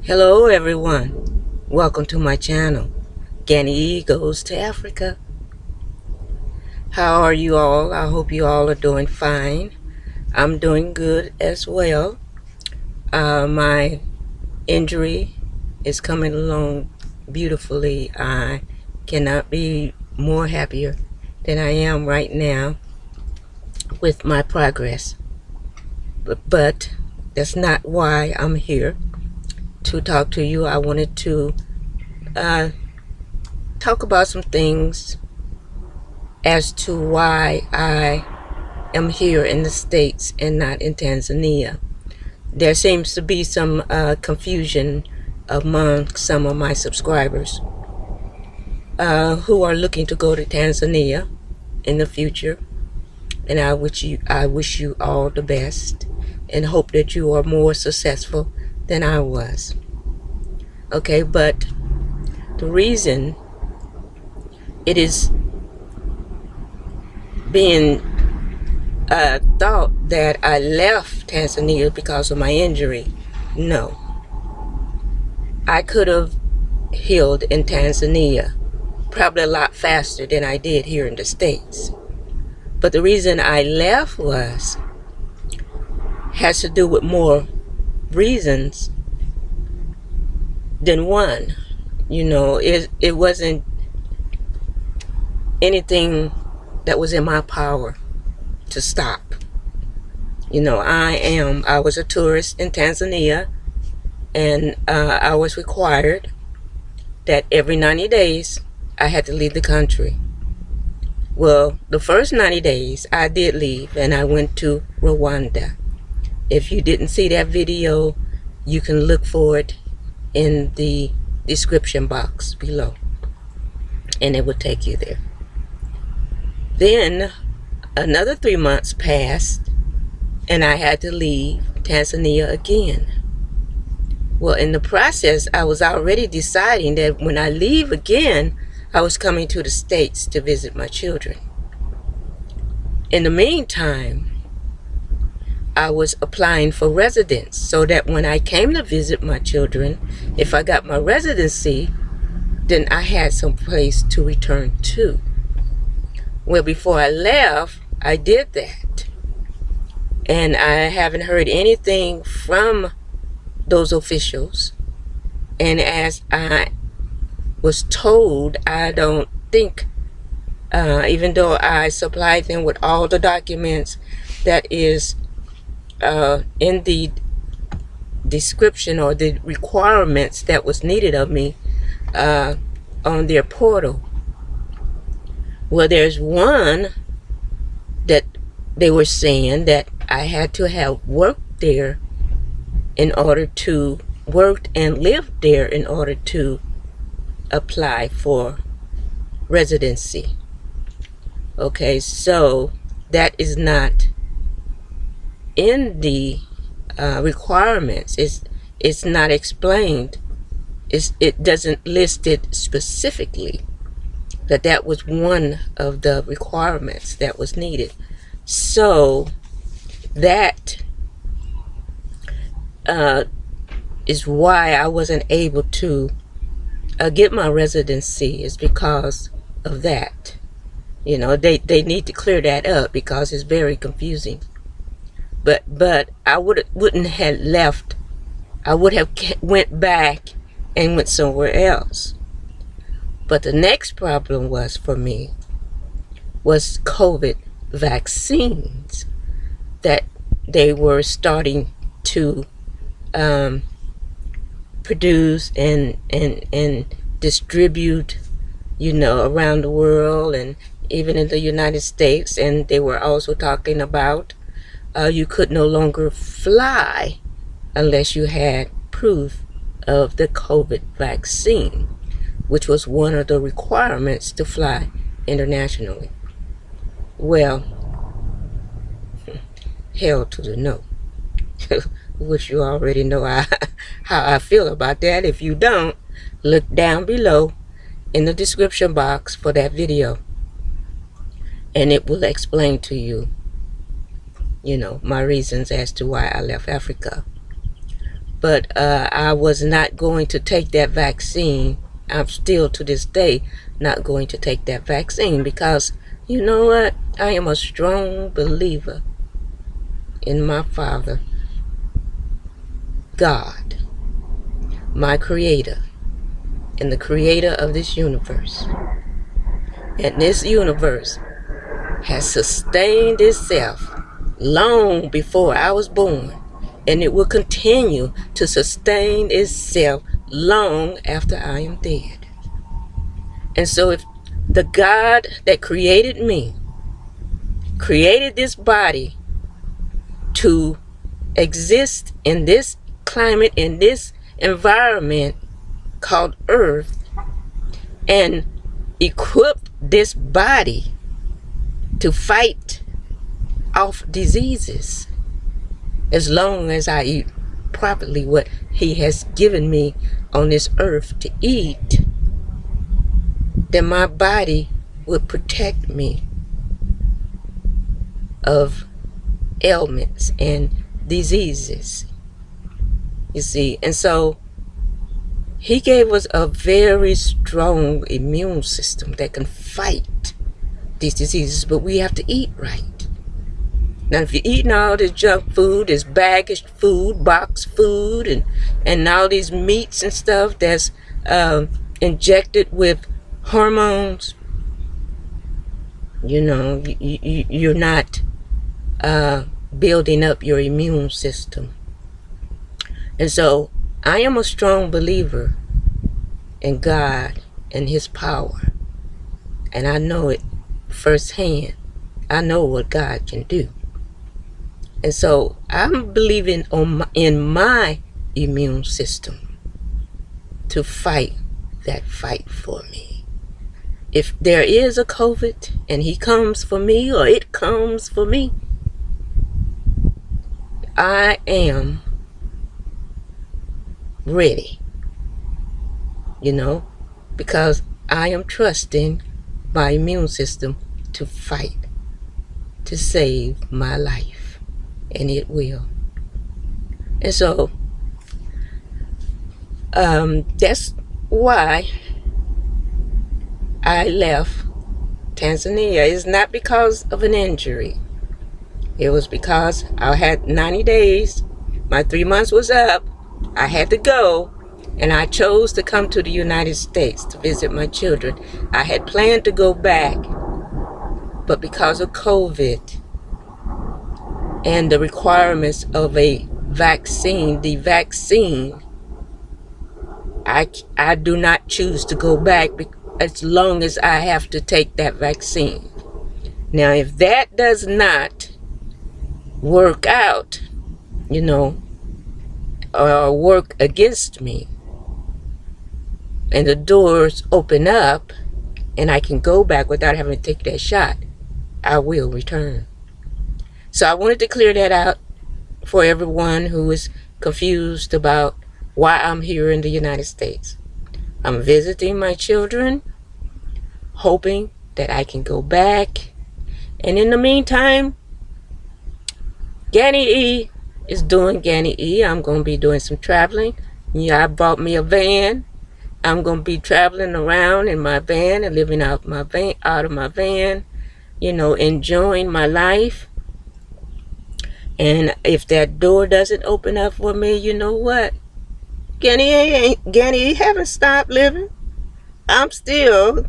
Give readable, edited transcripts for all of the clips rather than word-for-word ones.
Hello everyone, welcome to my channel. Ganny goes to Africa. How are you all? I hope you all are doing fine. I'm doing good as well. My injury is coming along beautifully. I cannot be more happier than I am right now with my progress. But that's not why I'm here to talk to you. I wanted to talk about some things as to why I am here in the States and not in Tanzania. There seems to be some confusion among some of my subscribers who are looking to go to Tanzania in the future, and I wish you all the best and hope that you are more successful than I was. Okay, but the reason it is being thought that I left Tanzania because of my injury. No. I could have healed in Tanzania probably a lot faster than I did here in the States. But the reason I left has to do with more reasons than one. You know, it wasn't anything that was in my power to stop. You know, I was a tourist in Tanzania, and I was required that every 90 days I had to leave the country. Well, the first 90 days I did leave, and I went to Rwanda. If you didn't see that video, you can look for it in the description box below, and it will take you there. Then another 3 months passed, and I had to leave Tanzania again. Well, in the process, I was already deciding that when I leave again, I was coming to the States to visit my children. In the meantime, I was applying for residence so that when I came to visit my children, if I got my residency, then I had some place to return to. Well, before I left, I did that. And I haven't heard anything from those officials. And as I was told, I don't think, even though I supplied them with all the documents that is in the description or the requirements that was needed of me on their portal. Well, there's one that they were saying that I had to have worked there in order to work and live there in order to apply for residency. Okay, so that is not in the requirements. It's not explained. It doesn't list it specifically that was one of the requirements that was needed. So that is why I wasn't able to get my residency, is because of that. You know, they need to clear that up because it's very confusing. But I wouldn't have left. I would have went back and went somewhere else. But the next problem was for me was COVID vaccines that they were starting to produce and distribute, you know, around the world and even in the United States. And they were also talking about you could no longer fly unless you had proof of the COVID vaccine, which was one of the requirements to fly internationally. Well, hell to the no. Which you already know how I feel about that. If you don't, look down below in the description box for that video, and it will explain to you, you know, my reasons as to why I left Africa. but I was not going to take that vaccine. I'm still to this day not going to take that vaccine because you know what? I am a strong believer in my Father, God, my Creator, and the Creator of this universe. And this universe has sustained itself long before I was born, and it will continue to sustain itself long after I am dead. And so if the God that created me created this body to exist in this climate, in this environment called Earth, and equipped this body to fight off diseases as long as I eat properly what he has given me on this earth to eat, then my body will protect me of ailments and diseases, you see. And so he gave us a very strong immune system that can fight these diseases, but we have to eat right. Now, if you're eating all this junk food, this baggage food, box food, and all these meats and stuff that's injected with hormones, you know, you're not building up your immune system. And so I am a strong believer in God and his power. And I know it firsthand. I know what God can do. And so I'm believing in my immune system to fight that fight for me. If there is a COVID and he comes for me or it comes for me, I am ready, you know, because I am trusting my immune system to fight, to save my life, and it will. And so that's why I left Tanzania. It's not because of an injury. It was because I had 90 days. My 3 months was up. I had to go. And I chose to come to the United States to visit my children. I had planned to go back. But because of COVID and the requirements of a vaccine, the vaccine, I do not choose to go back as long as I have to take that vaccine. Now, if that does not work out, you know, or work against me, and the doors open up and I can go back without having to take that shot, I will return. So I wanted to clear that out for everyone who is confused about why I'm here in the United States. I'm visiting my children, hoping that I can go back. And in the meantime, Ganny E is doing Ganny E. I'm going to be doing some traveling. Yeah, I bought me a van. I'm going to be traveling around in my van and living out of my van, you know, enjoying my life. And if that door doesn't open up for me, you know what? Ganny haven't stopped living. I'm still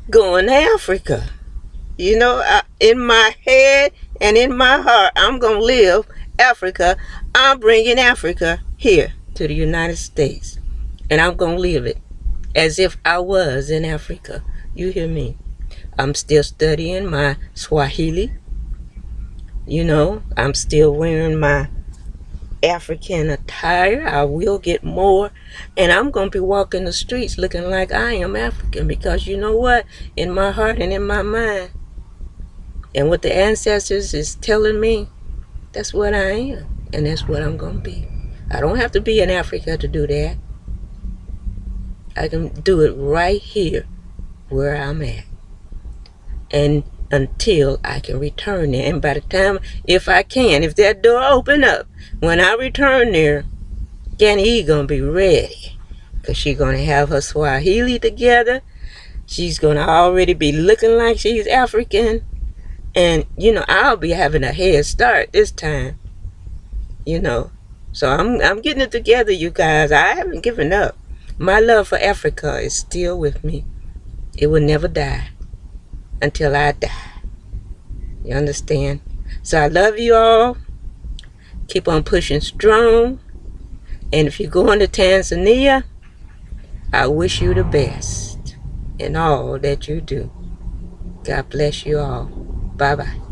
going to Africa. You know, in my head and in my heart, I'm going to live Africa. I'm bringing Africa here to the United States. And I'm going to live it as if I was in Africa. You hear me? I'm still studying my Swahili. You know, I'm still wearing my African attire. I will get more. And I'm going to be walking the streets looking like I am African. Because you know what? In my heart and in my mind, and what the ancestors is telling me, that's what I am. And that's what I'm going to be. I don't have to be in Africa to do that. I can do it right here where I'm at. And until I can return there. And by the time, if I can, if that door open up, when I return there, Ganny gonna be ready, because she's gonna have her Swahili together. She's gonna already be looking like she's African. And, I'll be having a head start this time, So I'm getting it together, you guys. I haven't given up. My love for Africa is still with me. It will never die until I die. You understand? So I love you all. Keep on pushing strong. And if you're going to Tanzania, I wish you the best in all that you do. God bless you all. Bye-bye.